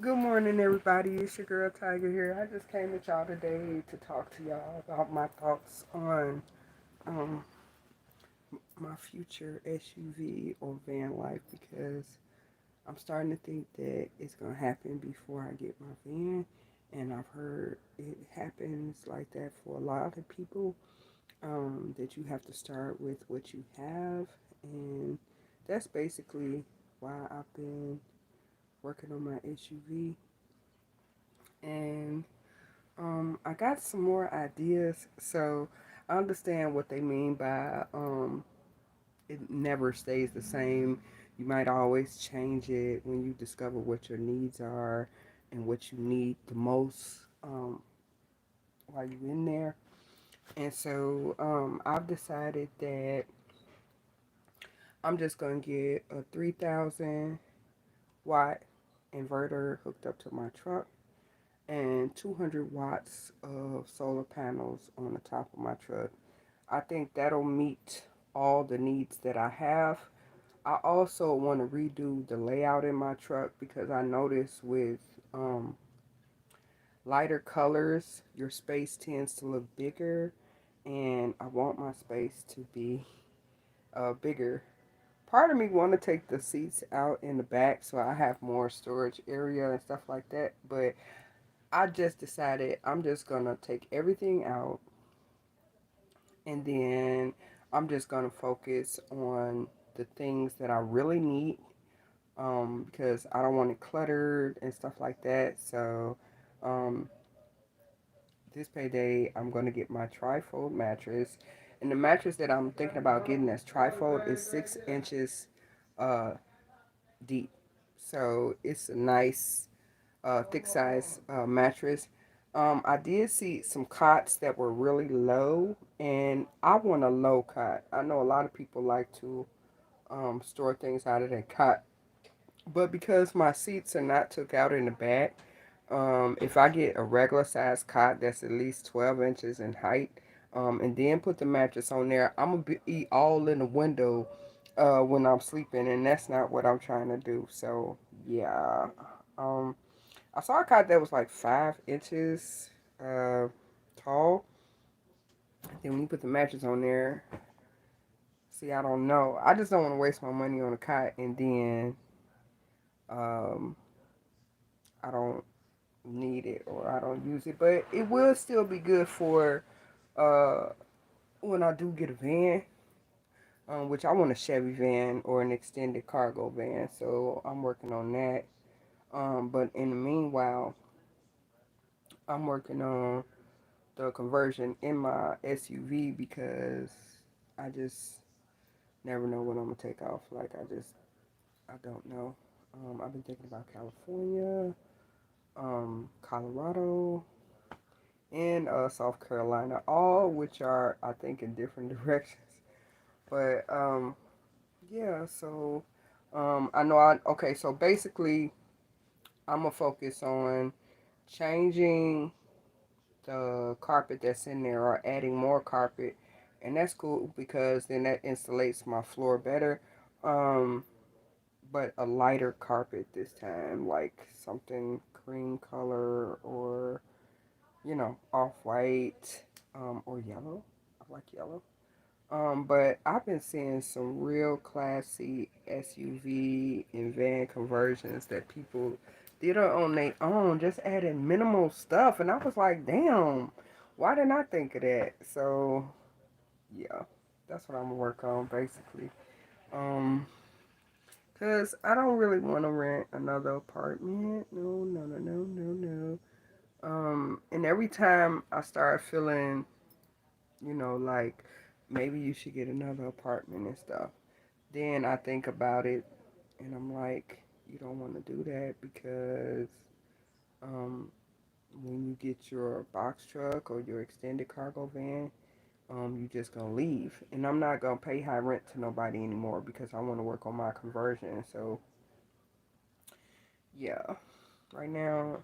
Good morning, everybody. It's your girl Tiger here. I just came with y'all today to talk to y'all about my thoughts on um, my future SUV or van life because I'm starting to think that it's gonna happen before I get my van, and I've heard it happens like that for a lot of people. That you have to start with what you have, and that's basically why I've been working on my SUV and I got some more ideas. So I understand what they mean by it never stays the same. You might always change it when you discover what your needs are and what you need the most while you're in there. And so I've decided that I'm just going to get a 3,000 watt inverter hooked up to my truck and 200 watts of solar panels on the top of my truck. I think that'll meet all the needs that I have. I also want to redo the layout in my truck because I notice with um, lighter colors, your space tends to look bigger, and I want my space to be bigger. Part of me want to take the seats out in the back so I have more storage area and stuff like that, but I just decided I'm just gonna take everything out and then I'm just gonna focus on the things that I really need because I don't want it cluttered and stuff like that. So um, this payday, I'm gonna get my trifold mattress, and the mattress that I'm thinking about getting as trifold is 6 inches uh, deep. So it's a nice thick size mattress. I did see some cots that were really low, and I want a low cot. I know a lot of people like to store things out of their cot, but because my seats are not took out in the back, if I get a regular size cot that's at least 12 inches in height, and then put the mattress on there, I'm gonna be all in the window when I'm sleeping, and that's not what I'm trying to do. So yeah, um, I saw a kite that was like 5 inches tall. Then when you put the mattress on there, see, I don't know. I just don't want to waste my money on a kite and then um, I don't need it or I don't use it. But it will still be good for uh, when I do get a van, which I want a Chevy van or an extended cargo van. So I'm working on that. But in the meanwhile, I'm working on the conversion in my SUV because I just never know what I'm gonna take off. Like I don't know. I've been thinking about California, Colorado, and South Carolina, all which are I think in different directions. But yeah, so I know I okay. So basically, I'm gonna focus on changing the carpet that's in there or adding more carpet, and that's cool because then that insulates my floor better. Um, but a lighter carpet this time, like something cream color or off white, or yellow. I like yellow. But I've been seeing some real classy SUV and van conversions that people did on their own, just adding minimal stuff. And I was like, damn, why didn't I think of that? So, yeah, that's what I'm gonna work on basically. Um, Cause I don't really want to rent another apartment. No, no, no, no, no, no. And every time I start feeling, like maybe you should get another apartment and stuff. Then I think about it and I'm like, you don't want to do that because um, when you get your box truck or your extended cargo van, you just gonna leave. And I'm not gonna pay high rent to nobody anymore because I want to work on my conversion. So yeah, right now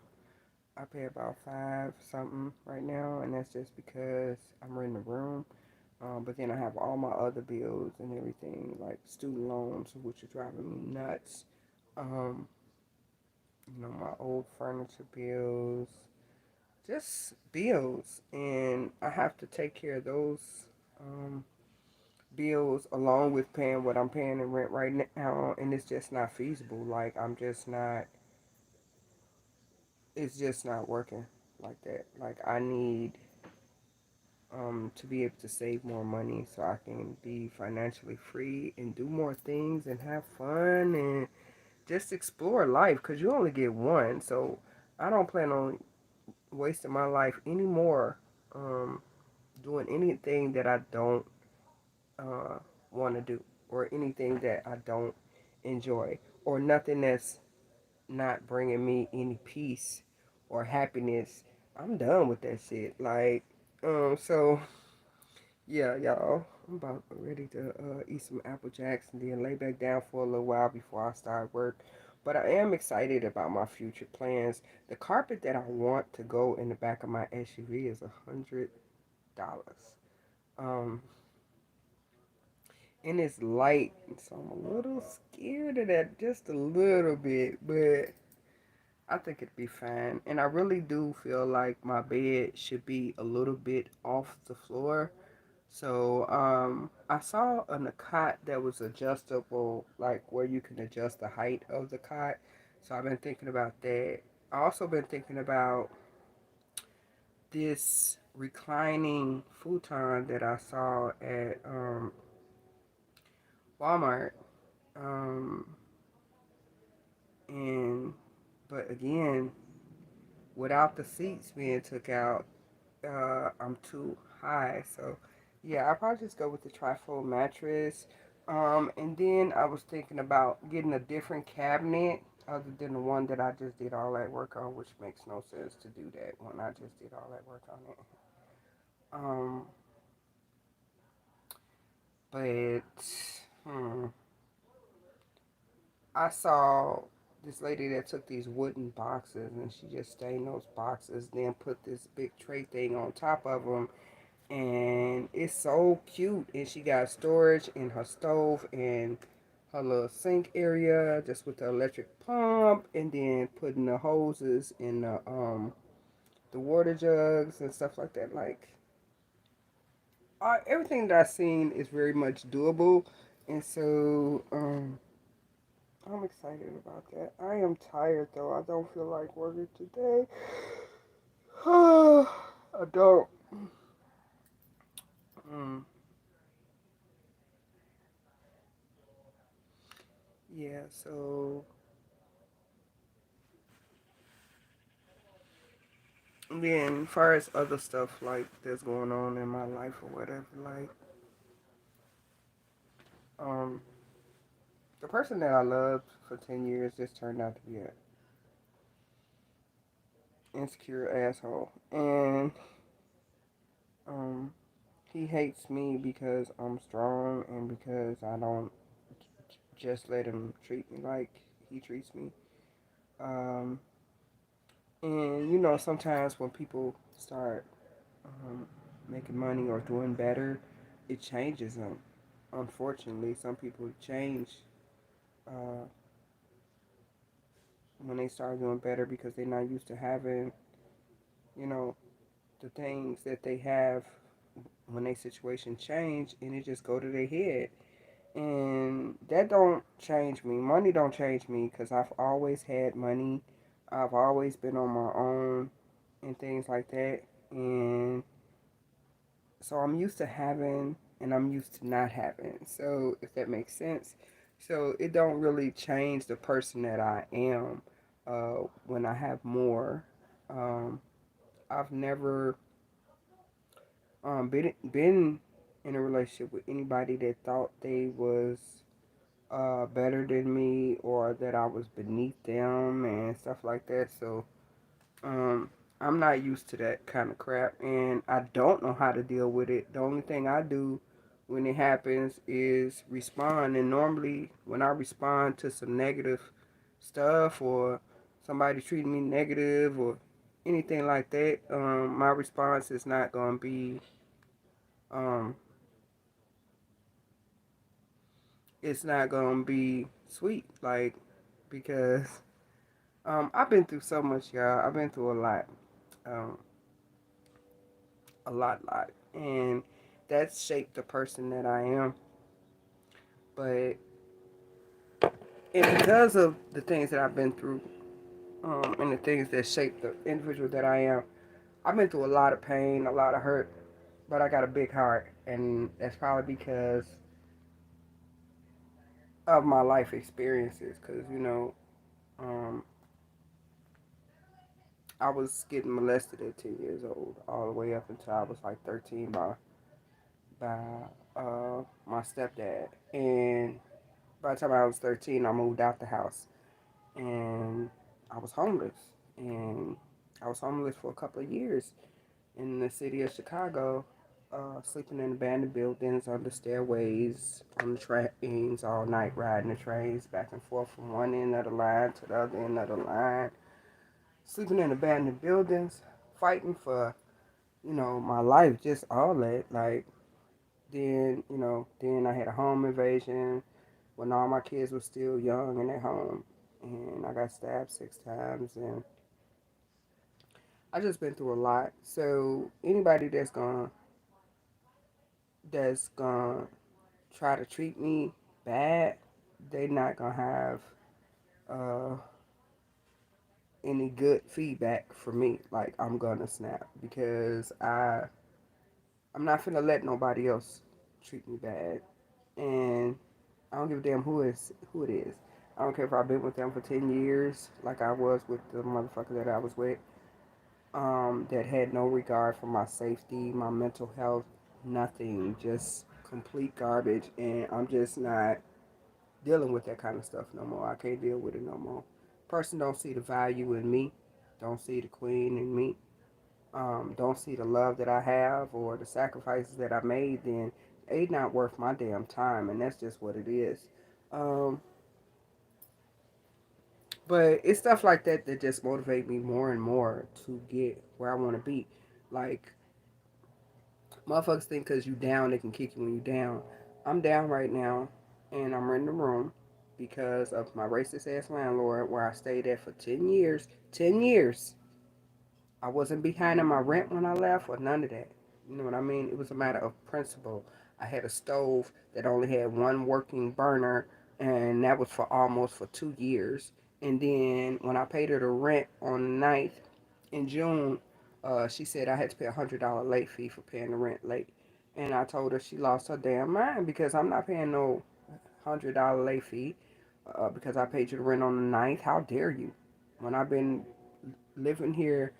I pay about five something right now, and that's just because I'm renting a room. But then I have all my other bills and everything, like student loans, which are driving me nuts. Um, My old furniture bills, just bills, and I have to take care of those um, bills along with paying what I'm paying in rent right now, and it's just not feasible. Like I'm just not. It's just not working like that. Like I need to be able to save more money so I can be financially free and do more things and have fun and just explore life because you only get one. So I don't plan on wasting my life anymore um, doing anything that I don't uh, want to do or anything that I don't enjoy or nothing that's not bringing me any peace or happiness. I'm done with that shit. Like, so yeah, y'all. I'm about ready to eat some Apple Jacks and then lay back down for a little while before I start work. But I am excited about my future plans. The carpet that I want to go in the back of my SUV is $100. Um, and it's light, so I'm a little scared of that, just a little bit. But I think it'd be fine. And I really do feel like my bed should be a little bit off the floor. So I saw on a cot that was adjustable, like where you can adjust the height of the cot. So I've been thinking about that. I also been thinking about this reclining futon that I saw at Walmart. Um, and but again, without the seats being took out, I'm too high. So yeah, I'll probably just go with the trifold mattress. And then I was thinking about getting a different cabinet other than the one that I just did all that work on, which makes no sense to do that when I just did all that work on it. Um, but hmm, I saw this lady that took these wooden boxes and she just stained those boxes, then put this big tray thing on top of them, and it's so cute. And she got storage in her stove and her little sink area just with the electric pump, and then putting the hoses in the water jugs and stuff like that. Like everything that I've seen is very much doable, and so I'm excited about that. I am tired though. I don't feel like working today. I don't. Mm, yeah, so then, as far as other stuff like that's going on in my life or whatever, like um, the person that I loved for 10 years just turned out to be an insecure asshole, and um, he hates me because I'm strong and because I don't just let him treat me like he treats me. Um, and sometimes when people start um, making money or doing better, it changes them. Unfortunately, some people change uh, when they start doing better because they're not used to having, you know, the things that they have when their situation change, and it just go to their head. And that don't change me. Money don't change me because I've always had money. I've always been on my own and things like that. And so I'm used to having and I'm used to not having. So if that makes sense. So it don't really change the person that I am when I have more. Um, I've never been in a relationship with anybody that thought they was better than me or that I was beneath them and stuff like that. So Um, I'm not used to that kind of crap, and I don't know how to deal with it. The only thing I do when it happens is respond. And normally, when I respond to some negative stuff or somebody treating me negative or anything like that, my response is not gonna be, um, it's not gonna be sweet, like because I've been through so much, y'all. I've been through um, lot, and that's shaped the person that I am. But and because of the things that I've been through, and the things that shape the individual that I am, I've been through a lot of pain, a lot of hurt, but I got a big heart, and that's probably because of my life experiences. Because um, I was getting molested at 10 years old, all the way up until I was like 13 by my stepdad, and by the time I was 13, I moved out the house, and I was homeless, and I was homeless for a couple of years in the city of Chicago, sleeping in abandoned buildings, under stairways, on the trains all night, riding the trains back and forth from one end of the line to the other end of the line, sleeping in abandoned buildings, fighting for, my life, just all that. Like, then I had a home invasion when all my kids were still young and at home, and I got stabbed 6 times, and I just been through a lot. So anybody that's gonna try to treat me bad, they not gonna have uh, any good feedback for me. Like, I'm gonna snap because I'm not finna let nobody else treat me bad, and I don't give a damn who it is. I don't care if I've been with them for 10 years, like I was with the motherfucker that I was with, that had no regard for my safety, my mental health, nothing, just complete garbage, and I'm just not dealing with that kind of stuff no more. I can't deal with it no more. Person don't see the value in me, don't see the queen in me, don't see the love that I have or the sacrifices that I made, then they not worth my damn time, and that's just what it is. Um, but it's stuff like that that just motivate me more and more to get where I want to be. Like, motherfuckers think because you down, they can kick you when you down. I'm down right now, and I'm in the room because of my racist ass landlord where I stayed at for 10 years. 10 years. I wasn't behind on my rent when I left or none of that. You know what I mean? It was a matter of principle. I had a stove that only had one working burner, and that was for almost for 2 years. And then when I paid her the rent on the 9th in June, she said I had to pay $100 late fee for paying the rent late. And I told her she lost her damn mind because I'm not paying no $100 late fee because I paid you the rent on the 9th. How dare you? When I've been living here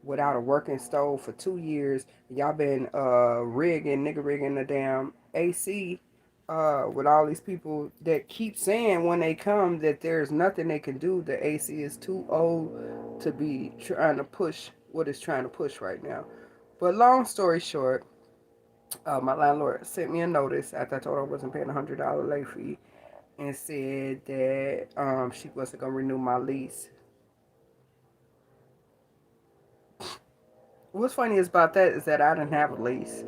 without a working stove for 2 years. Y'all been nigga rigging the damn AC with all these people that keep saying when they come that there's nothing they can do. The AC is too old to be trying to push what it's trying to push right now. But long story short, my landlord sent me a notice after I told her I wasn't paying $100 late fee and said that she wasn't gonna renew my lease. What's funny is about that is that I didn't have a lease.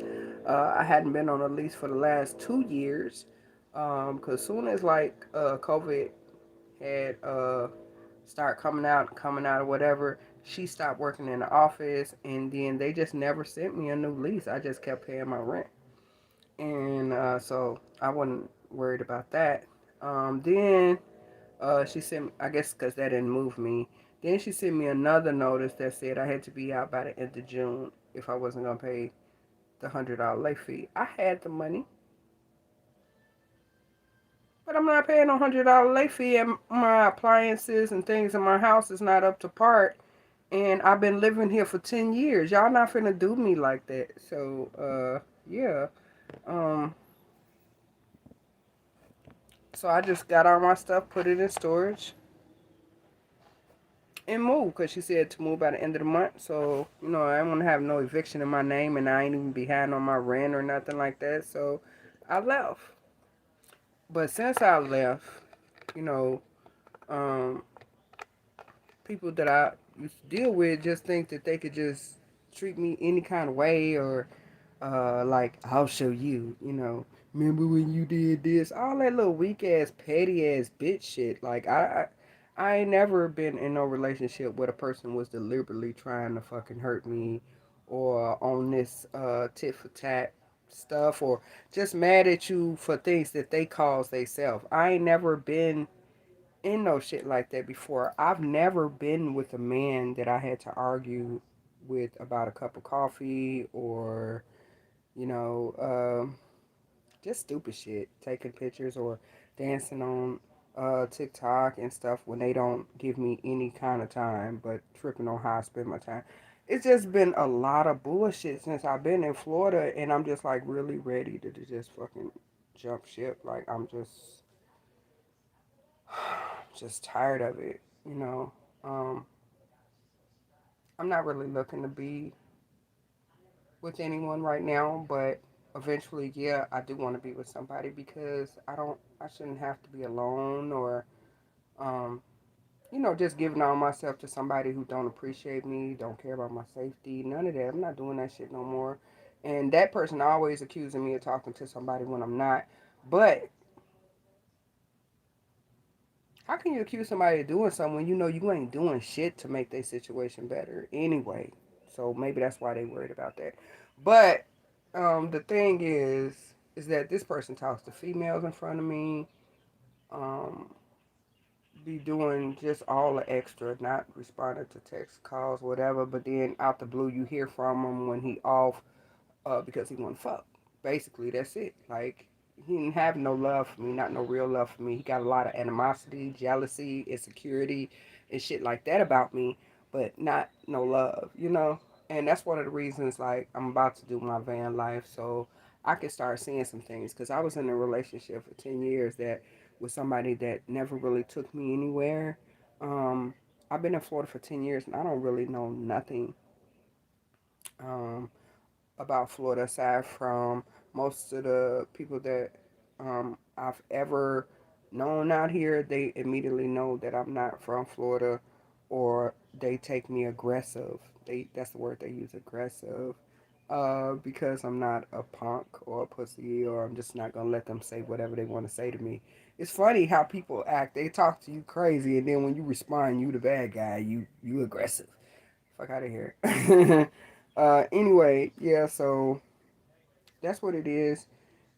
I hadn't been on a lease for the last 2 years. Cause soon as like COVID had start coming out or whatever, she stopped working in the office, and then they just never sent me a new lease. I just kept paying my rent, and so I wasn't worried about that. Then she sent, I guess, because that didn't move me. Then she sent me another notice that said I had to be out by the end of June if I wasn't gonna pay the $100 late fee. I had the money, but I'm not paying no $100 late fee, and my appliances and things in my house is not up to part. And I've been living here for 10 years. Y'all not finna do me like that. So, yeah. Um, so I just got all my stuff, put it in storage, and move because she said to move by the end of the month. So, I don't want to have no eviction in my name, and I ain't even behind on my rent or nothing like that. So I left. But since I left, you know, um, people that I used to deal with just think that they could just treat me any kind of way or like, I'll show you, remember when you did this, all that little weak ass petty ass bitch shit. Like, I I ain't never been in no relationship where the person was deliberately trying to fucking hurt me or on this tit for tat stuff or just mad at you for things that they cause themselves. I ain't never been in no shit like that before. I've never been with a man that I had to argue with about a cup of coffee or, you know, just stupid shit, taking pictures or dancing on TikTok and stuff when they don't give me any kind of time, but tripping on how I spend my time. It's just been a lot of bullshit since I've been in Florida, and I'm just like really ready to just fucking jump ship. Like I'm just tired of it, you know. Um, I'm not really looking to be with anyone right now, but eventually, yeah, I do want to be with somebody because I shouldn't have to be alone or, um, just giving all myself to somebody who don't appreciate me, don't care about my safety, none of that. I'm not doing that shit no more. And that person always accusing me of talking to somebody when I'm not. But how can you accuse somebody of doing something when you know you ain't doing shit to make their situation better anyway? So maybe that's why they worried about that. But the thing is that this person talks to females in front of me. Um, be doing just all the extra, not responding to text calls, whatever. But then out the blue, you hear from him when he off because he want to fuck. Basically, that's it. Like he didn't have no love for me, not no real love for me. He got a lot of animosity, jealousy, insecurity, and shit like that about me, but not no love, you know. And that's one of the reasons, like I'm about to do my van life, so I can start seeing some things. Cause I was in a relationship for 10 years that with somebody that never really took me anywhere. Um, I've been in Florida for 10 years, and I don't really know nothing. Um, about Florida aside from most of the people that I've ever known out here. They immediately know that I'm not from Florida, or they take me aggressive. That's the word they use, aggressive. Because I'm not a punk or a pussy, or I'm just not gonna let them say whatever they want to say to me. It's funny how people act. They talk to you crazy, and then when you respond, you the bad guy. You aggressive. Fuck out of here. Anyway, yeah, so that's what it is.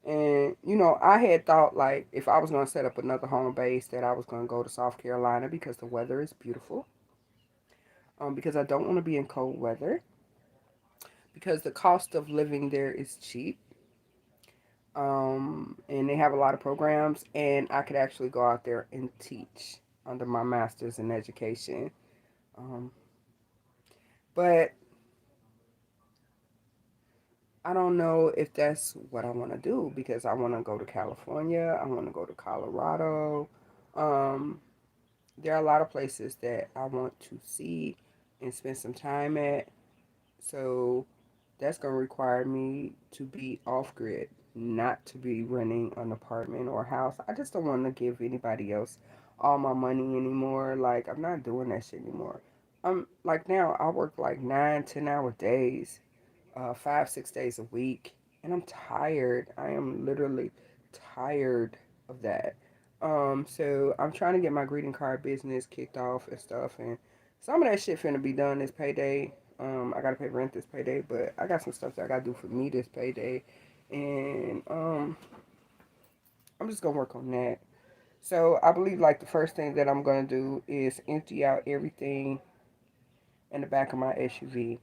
And, I had thought, like, if I was going to set up another home base, that I was going to go to South Carolina because the weather is beautiful. Because I don't want to be in cold weather. Because the cost of living there is cheap. And they have a lot of programs. And I could actually go out there and teach under my master's in education. Um, but I don't know if that's what I want to do because I want to go to California. I want to go to Colorado. Um, there are a lot of places that I want to see and spend some time at. So that's going to require me to be off grid, not to be renting an apartment or a house. I just don't want to give anybody else all my money anymore. Like, I'm not doing that shit anymore. I'm like now, I work like 9, 10 hour days 5, 6 days a week, and I'm tired. I am literally tired of that. So I'm trying to get my greeting card business kicked off and stuff, and some of that shit finna be done this payday. I gotta pay rent this payday, but I got some stuff that I gotta do for me this payday, and I'm just gonna work on that. So I believe like the first thing that I'm gonna do is empty out everything in the back of my SUV,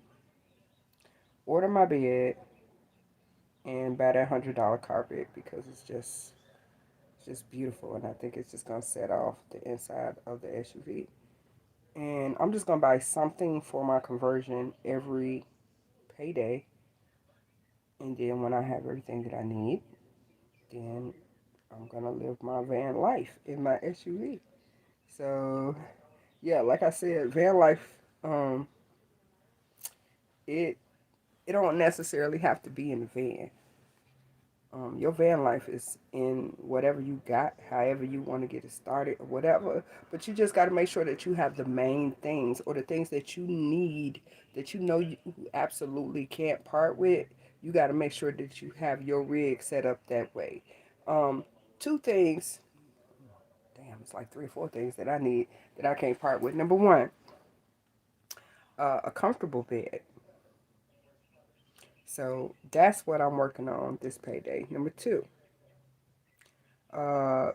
order my bed, and buy that $100 carpet because it's just beautiful, and I think it's just gonna set off the inside of the SUV. And I'm just gonna buy something for my conversion every payday, and then when I have everything that I need, then I'm gonna live my van life in my SUV. So yeah, like I said, van life, it it don't necessarily have to be in the van. Your van life is in whatever you got, however you want to get it started, or whatever. But you just got to make sure that you have the main things or the things that you need that you know you absolutely can't part with. You got to make sure that you have your rig set up that way. Um, Two things. Damn, it's like 3 or 4 things that I need that I can't part with. Number one, a comfortable bed. So that's what I'm working on this payday. Number two,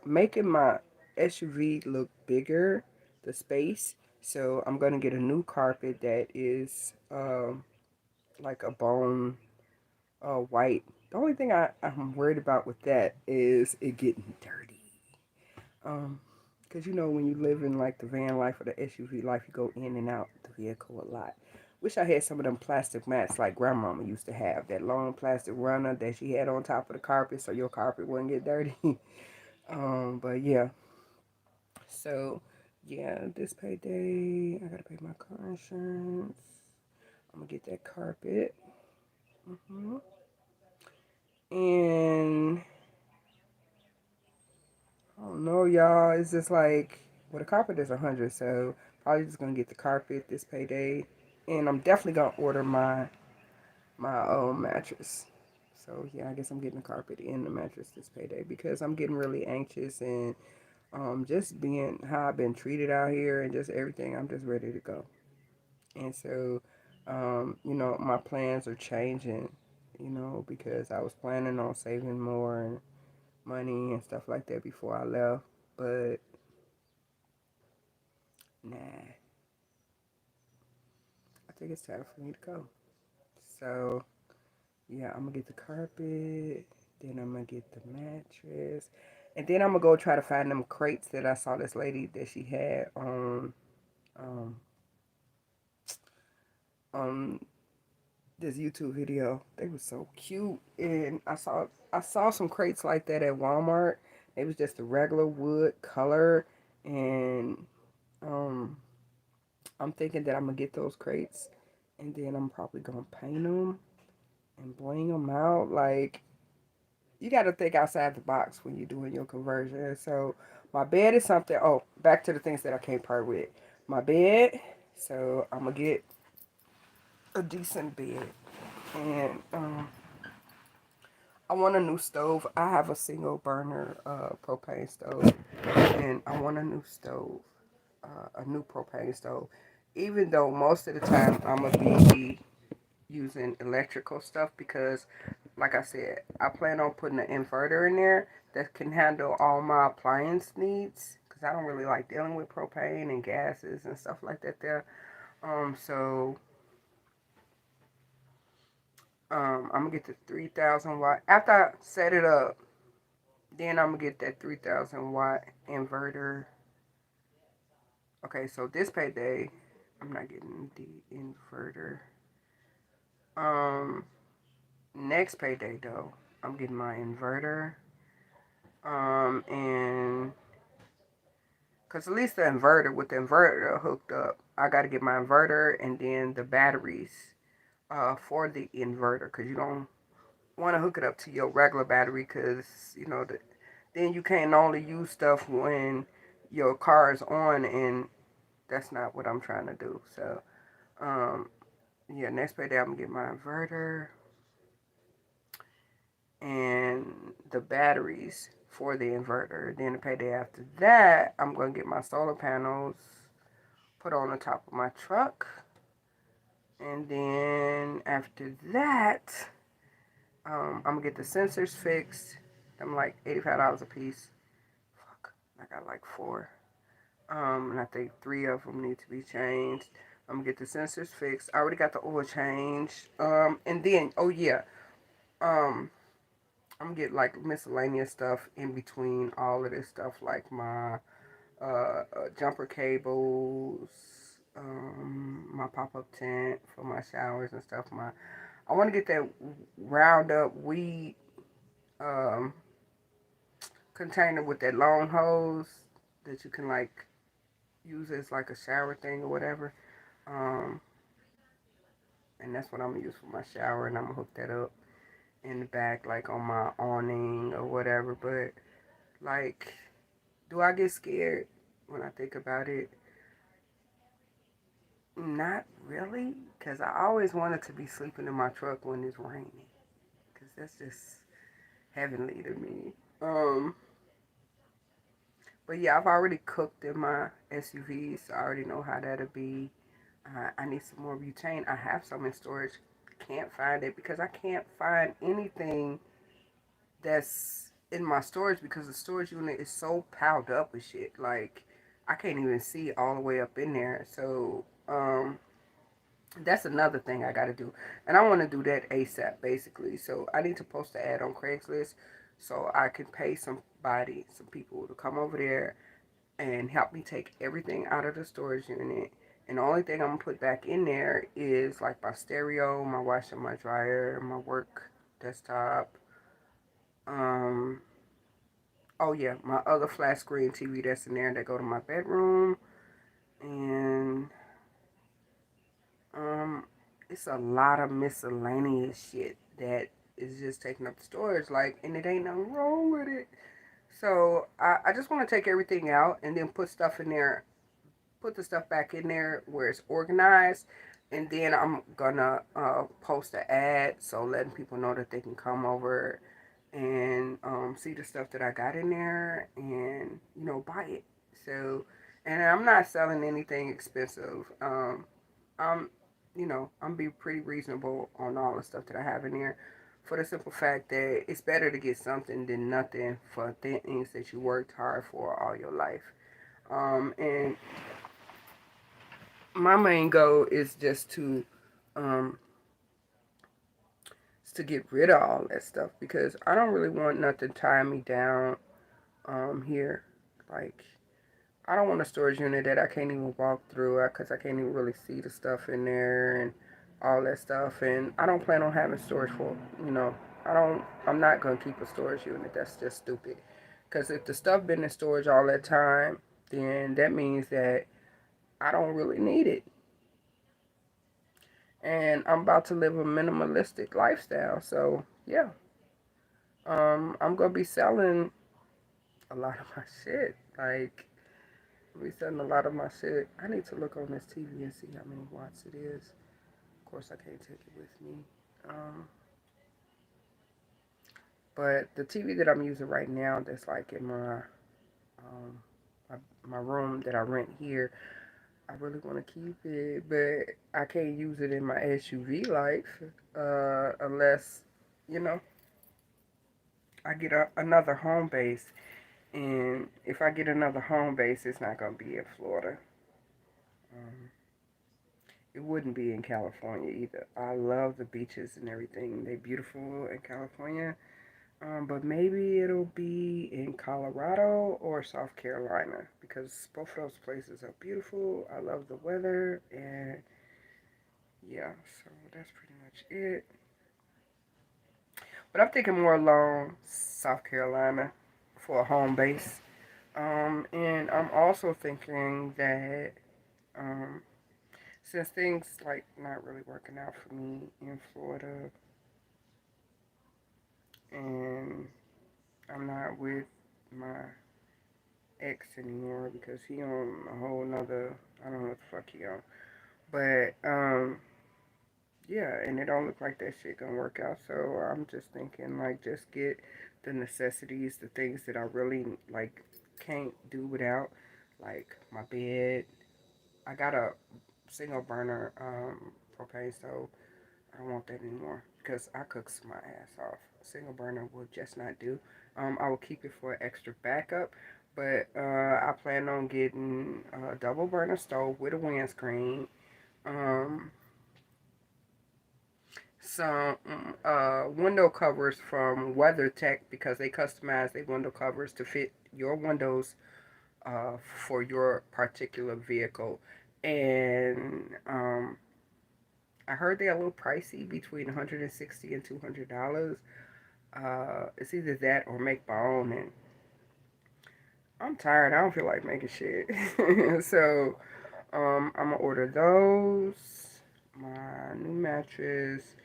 making my SUV look bigger, the space. So I'm gonna get a new carpet that is like a bone white. The only thing I'm worried about with that is it getting dirty. Um, because you know when you live in like the van life or the SUV life, you go in and out the vehicle a lot. Wish I had some of them plastic mats like grandmama used to have. That long plastic runner that she had on top of the carpet so your carpet wouldn't get dirty. But yeah. So yeah, this payday I gotta pay my car insurance. I'm gonna get that carpet. And I don't know, y'all. It's just like, well, the carpet is 100, so probably just gonna get the carpet this payday, and I'm definitely gonna order my own mattress. So yeah, I guess I'm getting the carpet and the mattress this payday because I'm getting really anxious and just being how I've been treated out here and just everything. I'm just ready to go, and so you know, my plans are changing. You know, because I was planning on saving more and money and stuff like that before I left, but nah, I think it's time for me to go. So, yeah, I'm gonna get the carpet, then I'm gonna get the mattress, and then I'm gonna go try to find them crates that I saw this lady that she had um, on this YouTube video. They were so cute, and I saw some crates like that at Walmart. It was just a regular wood color, and um, I'm thinking that I'm gonna get those crates, and then I'm probably gonna paint them and bling them out. Like, you got to think outside the box when you're doing your conversion. So my bed is something. Oh, back to the things that I can't part with. My bed. So I'm gonna get a decent bed, and I want a new stove. I have a single burner propane stove, and I want a new stove, a new propane stove. Even though most of the time I'm gonna be using electrical stuff because, like I said, I plan on putting an inverter in there that can handle all my appliance needs because I don't really like dealing with propane and gases and stuff like that there. So I'm gonna get the 3,000 watt. After I set it up, then I'm gonna get that 3,000 watt inverter. Okay, so this payday, I'm not getting the inverter. Um, Next payday though, I'm getting my inverter. And because at least the inverter, with the inverter hooked up, I got to get my inverter and then the batteries for the inverter because you don't want to hook it up to your regular battery because, you know, then you can only use stuff when your car is on, and that's not what I'm trying to do. So, um, yeah, next payday I'm going to get my inverter and the batteries for the inverter. Then the payday after that, I'm going to get my solar panels put on the top of my truck. And then after that, I'm going to get the sensors fixed. I'm like $85 a piece. Fuck, I got like four. And I think 3 of them need to be changed. I'm going to get the sensors fixed. I already got the oil changed. And then, oh yeah, um, I'm gonna get like miscellaneous stuff in between all of this stuff, like my jumper cables, my pop-up tent for my showers and stuff. I want to get that Roundup weed um, container with that long hose that you can like use as like a shower thing or whatever. Um, and that's what I'm gonna use for my shower, and I'm gonna hook that up in the back, like on my awning or whatever. But like, do I get scared when I think about it? Not really, because I always wanted to be sleeping in my truck when it's raining, because that's just heavenly to me. Um, But yeah, I've already cooked in my SUV, so I already know how that'll be. I need some more butane. I have some in storage. Can't find it because I can't find anything that's in my storage because the storage unit is so piled up with shit. Like, I can't even see all the way up in there. So, that's another thing I gotta do. And I want to do that ASAP, basically. So, I need to post the ad on Craigslist so I can pay somebody, some people to come over there and help me take everything out of the storage unit. And the only thing I'm gonna put back in there is like my stereo, my washer, my dryer, my work desktop. Um, oh yeah, my other flat screen TV that's in there that go to my bedroom, and um, it's a lot of miscellaneous shit that is just taking up storage. Like, and it ain't nothing wrong with it. So I just want to take everything out and then put stuff in there, put the stuff back in there where it's organized, and then I'm gonna post an ad so letting people know that they can come over and see the stuff that I got in there and buy it. So, and I'm not selling anything expensive. I'm I'm be pretty reasonable on all the stuff that I have in there. For the simple fact that it's better to get something than nothing for things that you worked hard for all your life. And my main goal is just um to get rid of all that stuff because I don't really want nothing tying me down here. Like, I don't want a storage unit that I can't even walk through because I can't even really see the stuff in there and all that stuff. And I don't plan on having storage for, I'm not going to keep a storage unit. That's just stupid. Because if the stuff been in storage all that time, then that means that I don't really need it. And I'm about to live a minimalistic lifestyle. So, yeah. I'm going to be selling a lot of my shit. Like, we selling a lot of my shit. I need to look on this TV and see how many watts it is. Of course, I can't take it with me. Um, but the TV that I'm using right now, that's like in um, my room that I rent here, I really want to keep it, but I can't use it in my SUV life unless, you know, I get another home base. And if I get another home base, it's not going to be in Florida. Um, It wouldn't be in California either. I love the beaches and everything. They're beautiful in California. But maybe it'll be in Colorado or South Carolina because both of those places are beautiful. I love the weather and yeah, so that's pretty much it. But I'm thinking more along South Carolina for a home base. And I'm also thinking that um, since things like not really working out for me in Florida, and I'm not with my ex anymore because he on a whole nother, I don't know what the fuck he on, but yeah, and it don't look like that shit gonna work out. So I'm just thinking like just get the necessities, the things that I really like can't do without, like my bed. I got a single burner propane stove. I don't want that anymore because I cooks my ass off. A single burner will just not do. I will keep it for extra backup, but I plan on getting a double burner stove with a windscreen. Um, some window covers from WeatherTech because they customize their window covers to fit your windows for your particular vehicle. And I heard they're a little pricey, between 160 and $200. It's either that or make my own, and I'm tired. I don't feel like making shit. So, I'm gonna order those. My new mattress.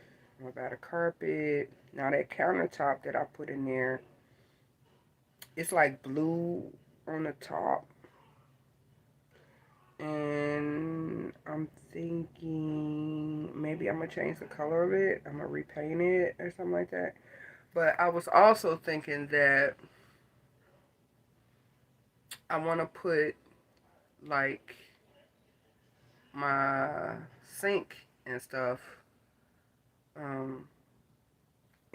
I'm about a carpet. Now that countertop that I put in there, it's like blue on the top, and I'm thinking maybe I'm gonna change the color of it. I'm gonna repaint it or something like that. But I was also thinking that I want to put like my sink and stuff um,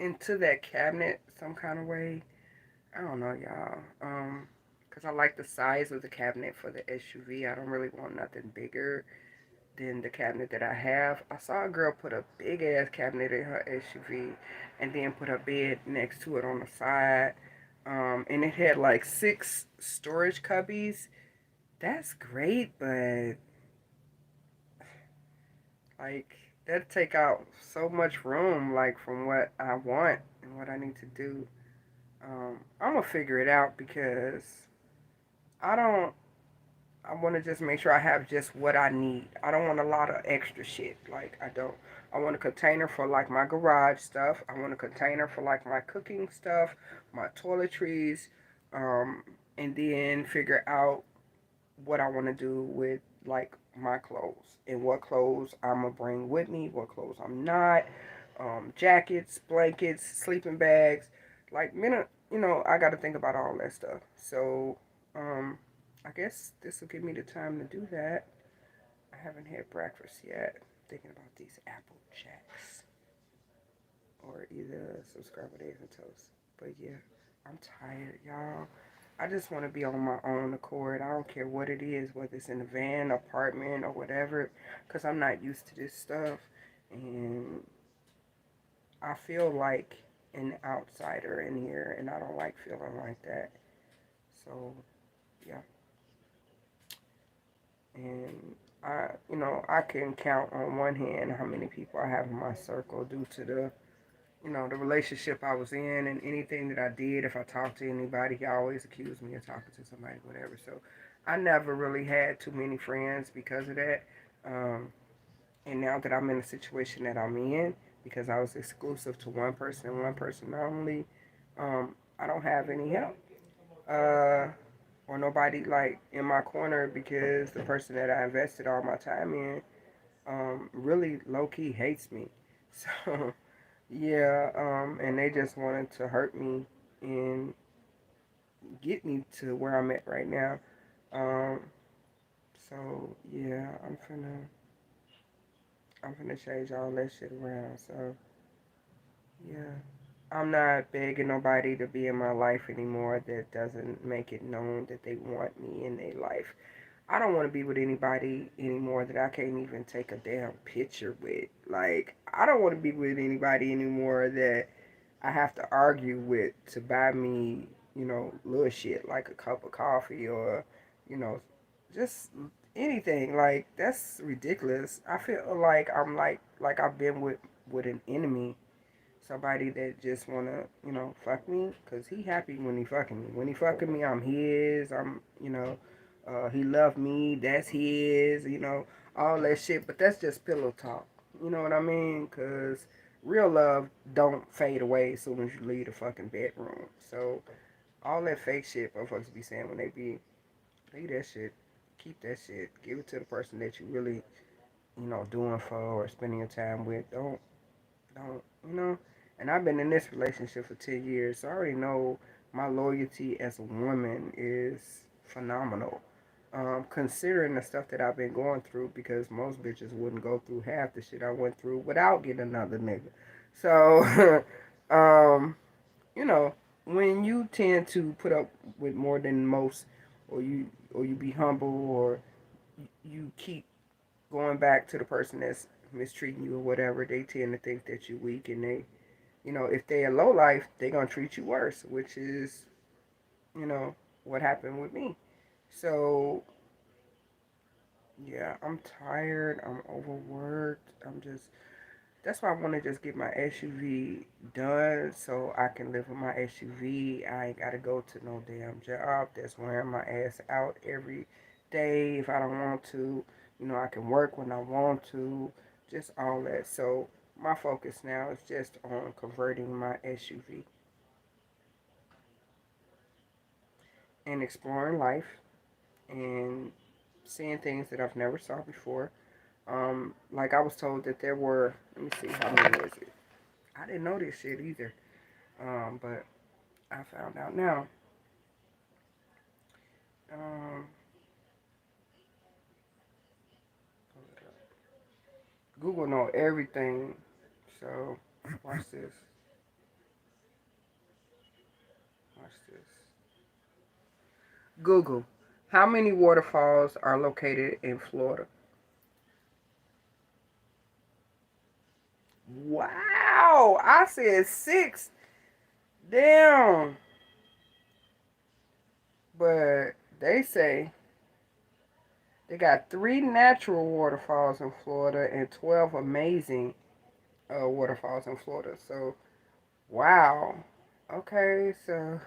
into that cabinet some kind of way. I don't know, y'all. Cause I like the size of the cabinet for the SUV. I don't really want nothing bigger than the cabinet that I have. I saw a girl put a big ass cabinet in her SUV and then put her bed next to it on the side. And it had like 6 storage cubbies. That's great, but like that take out so much room, like from what I want and what I need to do. I'm gonna figure it out because I don't. I want to just make sure I have just what I need. I don't want a lot of extra shit. Like, I don't. I want a container for like my garage stuff. I want a container for like my cooking stuff, my toiletries, um, and then figure out what I want to do with like my clothes and what clothes I'm gonna bring with me, what clothes I'm not. Jackets, blankets, sleeping bags. Like, I got to think about all that stuff. So, um, I guess this will give me the time to do that. I haven't had breakfast yet. Thinking about these Apple Jacks or either some scrambled eggs and toast. But yeah, I'm tired, y'all. I just want to be on my own accord. I don't care what it is, whether it's in a van, apartment, or whatever, because I'm not used to this stuff. And I feel like an outsider in here, and I don't like feeling like that. So, yeah. And I can count on one hand how many people I have in my circle due to the relationship I was in and anything that I did. If I talked to anybody, he always accused me of talking to somebody, whatever. So I never really had too many friends because of that. Um, and now that I'm in the situation that I'm in, because I was exclusive to one person only, I don't have any help. Uh, or nobody like in my corner because the person that I invested all my time in really low key hates me. So yeah, and they just wanted to hurt me and get me to where I'm at right now. Um, so yeah, I'm finna change all that shit around. So yeah. I'm not begging nobody to be in my life anymore that doesn't make it known that they want me in their life. I don't want to be with anybody anymore that I can't even take a damn picture with. Like, I don't want to be with anybody anymore that I have to argue with to buy me, little shit like a cup of coffee or, you know, just anything. Like, that's ridiculous. I feel like I'm like I've been with an enemy, somebody that just wanna, fuck me, cause he happy when he fucking me. When he fucking me, I'm his. He love me. That's his. All that shit. But that's just pillow talk. You know what I mean? Cause real love don't fade away as soon as you leave the fucking bedroom. So all that fake shit motherfuckers be saying when they be leave that shit. Keep that shit. Give it to the person that you really, doing for or spending your time with. Don't and I've been in this relationship for 10 years, so I already know my loyalty as a woman is phenomenal. Considering the stuff that I've been going through, because most bitches wouldn't go through half the shit I went through without getting another nigga. So, um, you know, when you tend to put up with more than most, or you be humble, or you keep going back to the person that's mistreating you or whatever, they tend to think that you're weak, and if they are low life, they're gonna treat you worse, which is, you know, what happened with me. So yeah, I'm tired. I'm overworked. That's why I want to just get my SUV done so I can live in my SUV. I ain't gotta go to no damn job that's wearing my ass out every day if I don't want to. I can work when I want to. Just all that. So my focus now is just on converting my SUV and exploring life and seeing things that I've never saw before. Like I was told that there were, let me see, how many is it? I didn't know this shit either. But I found out now. Google know everything. So watch this. Watch this. Google, how many waterfalls are located in Florida? Wow, I said 6. Damn. But they say they got 3 natural waterfalls in Florida and 12 amazing waterfalls in Florida. So, wow. Okay, so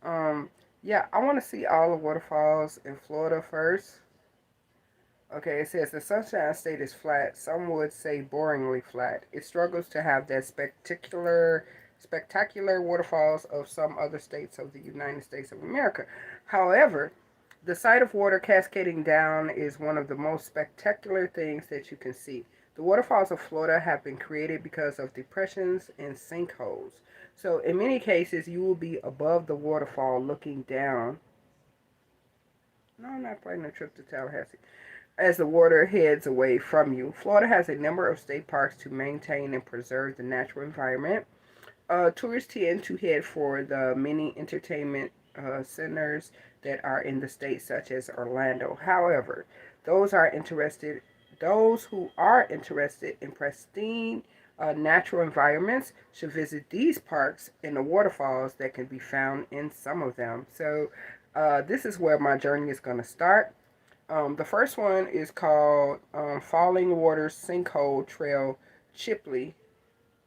um yeah, I want to see all the waterfalls in Florida first. Okay, it says the Sunshine State is flat. Some would say boringly flat. It struggles to have that spectacular waterfalls of some other states of the United States of America. However, the sight of water cascading down is one of the most spectacular things that you can see. The waterfalls of Florida have been created because of depressions and sinkholes. So, in many cases, you will be above the waterfall looking down. No, I'm not planning a trip to Tallahassee as the water heads away from you. Florida has a number of state parks to maintain and preserve the natural environment. Tourists tend to head for the many entertainment centers that are in the state, such as Orlando. However, those are interested, those who are interested in pristine natural environments should visit these parks and the waterfalls that can be found in some of them. So, this is where my journey is going to start. The first one is called Falling Waters Sinkhole Trail, Chipley,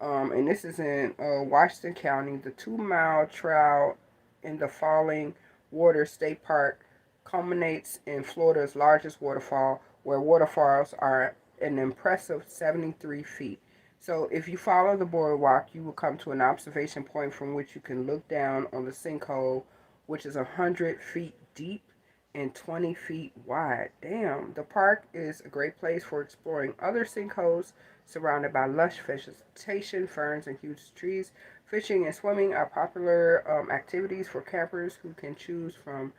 and this is in Washington County. The 2-mile trail in the Falling Waters State Park culminates in Florida's largest waterfall, where waterfalls are an impressive 73 feet. So, if you follow the boardwalk, you will come to an observation point from which you can look down on the sinkhole, which is 100 feet deep and 20 feet wide. Damn, the park is a great place for exploring other sinkholes surrounded by lush vegetation, ferns, and huge trees. Fishing and swimming are popular activities for campers who can choose from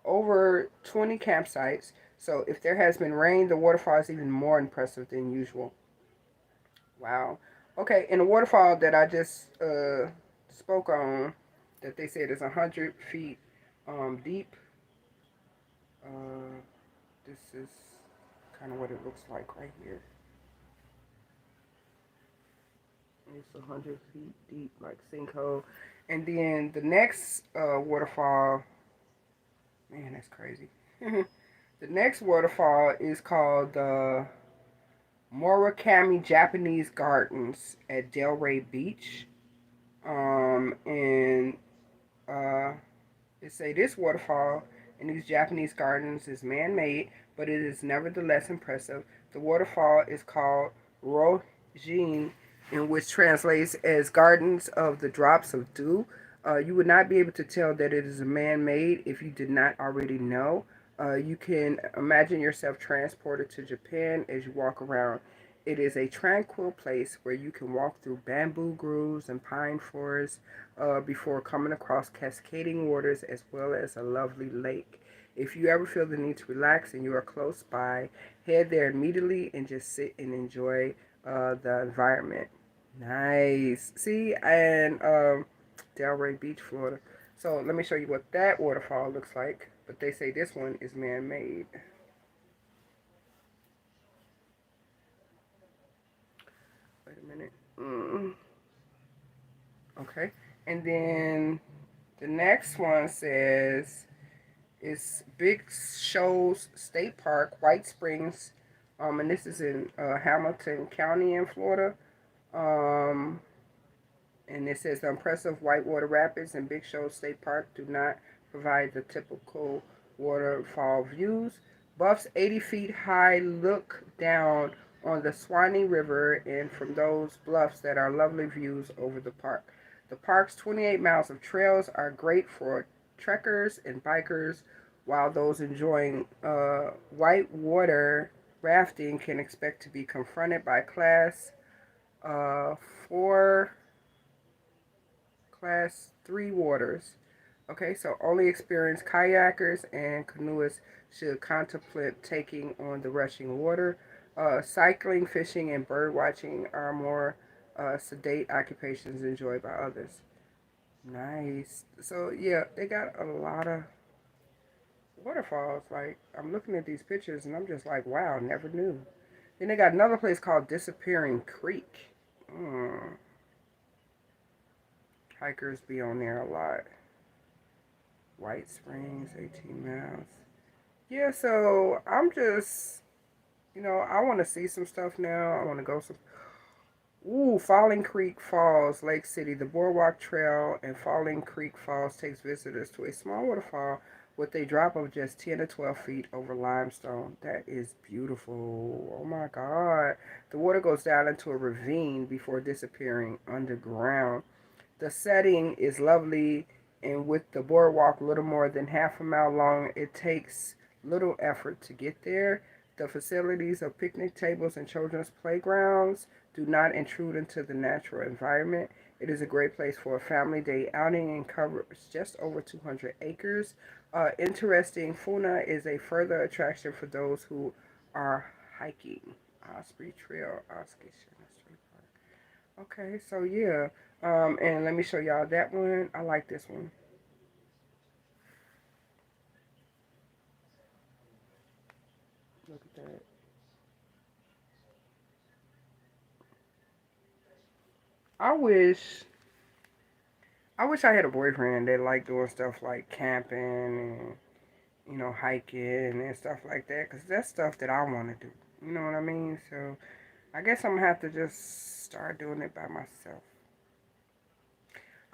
over 20 campsites. So, if there has been rain, the waterfall is even more impressive than usual. Wow. Okay, and the waterfall that I just spoke on, that they said is 100 feet deep. Uh, this is kind of what it looks like right here. It's 100 feet deep, like sinkhole. And then the next waterfall, man, that's crazy. The next waterfall is called the Mora Japanese Gardens at Delray Beach. And uh, It say this waterfall in these Japanese gardens is man-made, but it is nevertheless impressive. The waterfall is called Rojin, in which translates as Gardens of the Drops of Dew. You would not be able to tell that it is a man-made if you did not already know. You can imagine yourself transported to Japan as you walk around. It is a tranquil place where you can walk through bamboo groves and pine forests before coming across cascading waters as well as a lovely lake. If you ever feel the need to relax and you are close by, head there immediately and just sit and enjoy the environment. Nice. See, and Delray Beach, Florida. So let me show you what that waterfall looks like. But they say this one is man-made. Wait a minute. Okay. And then the next one says it's Big Shoals State Park, White Springs, and this is in Hamilton County in Florida. Um, and it says the impressive whitewater rapids in Big Shoals State Park do not provide the typical waterfall views. Buff's 80 feet high look down on the Swanee River, and from those bluffs that are lovely views over the park. The park's 28 miles of trails are great for trekkers and bikers, while those enjoying whitewater rafting can expect to be confronted by uh, 4 Class 3 waters. Okay, so only experienced kayakers and canoeists should contemplate taking on the rushing water. Cycling, fishing, and bird watching are more sedate occupations enjoyed by others. Nice. So yeah, they got a lot of waterfalls. Like I'm looking at these pictures and I'm just like, wow, never knew. Then they got another place called Disappearing Creek. Mm. Hikers be on there a lot. White Springs, 18 miles. Yeah, so I'm just, I want to see some stuff now. I want to go some. Ooh, Falling Creek Falls, Lake City. The Boardwalk Trail and Falling Creek Falls takes visitors to a small waterfall with a drop of just 10 to 12 feet over limestone. That is beautiful. Oh my God. The water goes down into a ravine before disappearing underground. The setting is lovely, and with the boardwalk a little more than half a mile long, it takes little effort to get there. The facilities of picnic tables and children's playgrounds do not intrude into the natural environment. It is a great place for a family day outing and covers just over 200 acres. Interesting, Funa is a further attraction for those who are hiking. Osprey Trail, Osprey Park. Okay, so yeah. And let me show y'all that one. I like this one. Look at that. I wish I wish I had a boyfriend that liked doing stuff like camping and hiking and stuff like that, cause that's stuff that I want to do. You know what I mean? So I guess I'm gonna have to just start doing it by myself.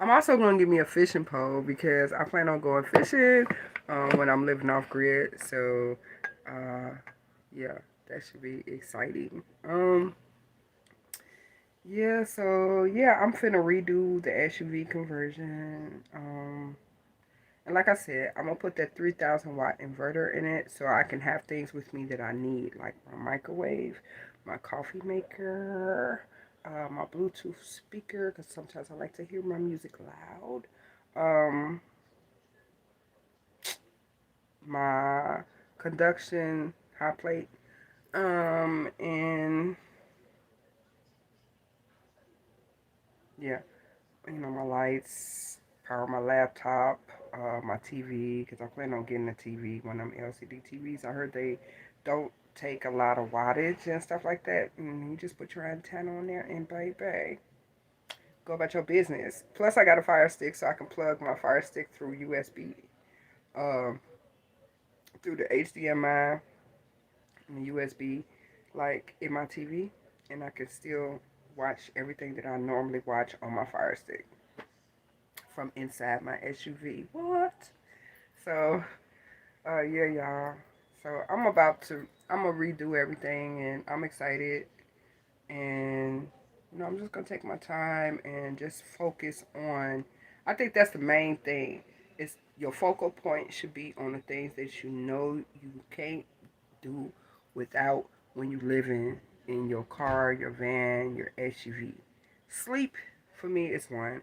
I'm also gonna get me a fishing pole because I plan on going fishing when I'm living off grid. So uh, yeah, that should be exciting. Yeah, so yeah, I'm finna redo the SUV conversion. And like I said, I'm gonna put that 3,000 watt inverter in it so I can have things with me that I need, like my microwave, my coffee maker, my Bluetooth speaker, because sometimes I like to hear my music loud. Um, my conduction hot plate. And yeah, my lights, power my laptop, my TV, because I plan on getting a TV, one of them LCD TVs. I heard they don't take a lot of wattage and stuff like that. And you just put your antenna on there and baby, go about your business. Plus, I got a Fire Stick, so I can plug my Fire Stick through USB, um, through the HDMI and the USB, like in my TV, and I can still watch everything that I normally watch on my Fire Stick from inside my SUV. What? So, yeah, y'all. So I'm gonna redo everything, and I'm excited. And I'm just gonna take my time and just focus on. I think that's the main thing. Is your focal point should be on the things that you can't do without when you live in your car, your van, your SUV. Sleep for me is one.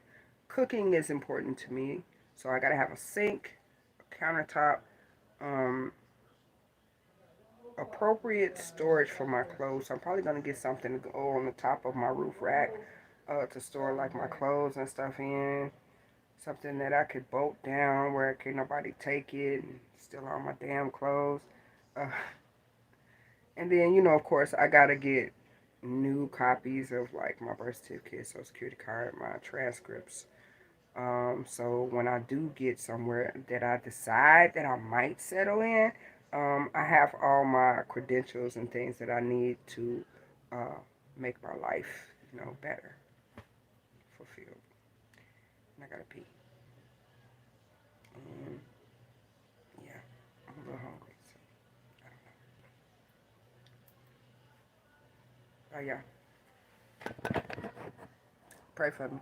Cooking is important to me, so I gotta have a sink, a countertop, um, appropriate storage for my clothes. So I'm probably gonna get something to go on the top of my roof rack to store like my clothes and stuff in. Something that I could bolt down where can't nobody take it and steal all my damn clothes. Uh, and then of course, I gotta get new copies of like my birth certificate, social security card, my transcripts. So when I do get somewhere that I decide that I might settle in, I have all my credentials and things that I need to uh, make my life, better, fulfilled. And I gotta pee. And yeah, I'm a little hungry. So I don't know. Oh yeah, pray for me.